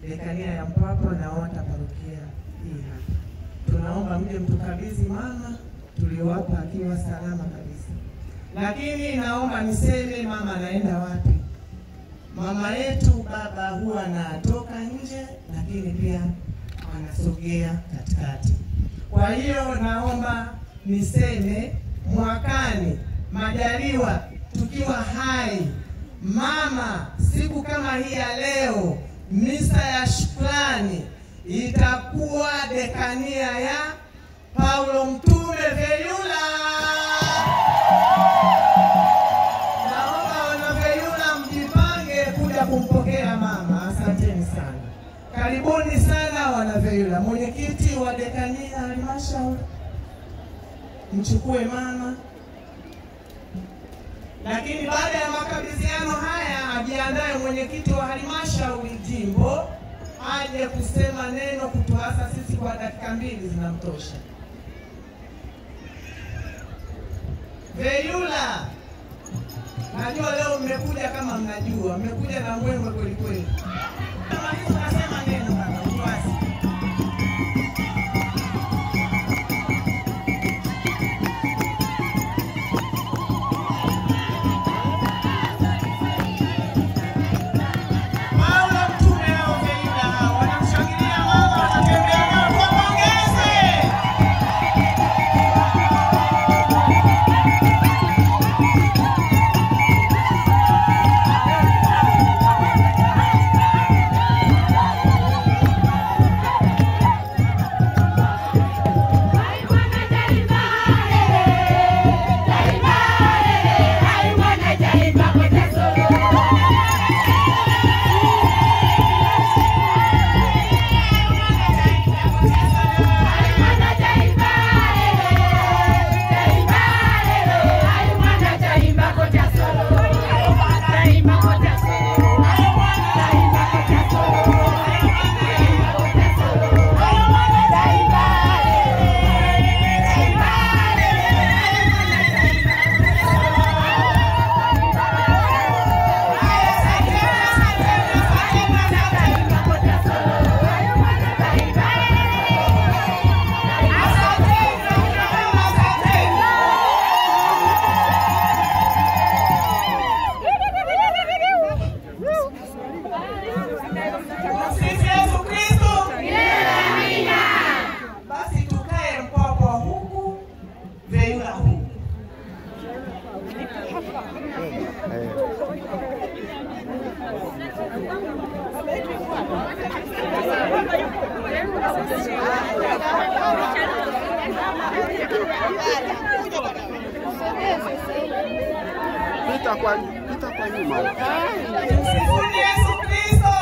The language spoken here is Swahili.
dekania ya Mpwapwa na wote parokia hii hapa. Tunaomba mje mtukabidhi mama tuliowapa akiwa salama kabisa. Lakini naomba niseme mama anaenda wapi? Mama yetu baba huwa anatoka nje, lakini pia anasogea katikati. Kwa hiyo naomba niseme mwakani majaliwa tukiwa hai, mama siku kama hii ya leo, misa ya shukrani itakuwa dekania ya Paulo Mtume Veyula. Naomba wana Veyula mjipange kuja kumpokea mama. Asanteni sana. Karibuni sana wana Veyula. Mwenyekiti wa dekania halmashauri mchukue mama. Lakini baada ya makabidhiano haya ajiandae mwenyekiti wa halmashauri jimbo aje kusema neno kutuasa sisi kwa dakika 2 zinamtosha. Veyula, najua leo mmekuja kama mnajua, mmekuja na mwemwe kweli kweli. Kama hizo nasema neno baba utuasi. Pita kwa nyuma. Yesu Kristo.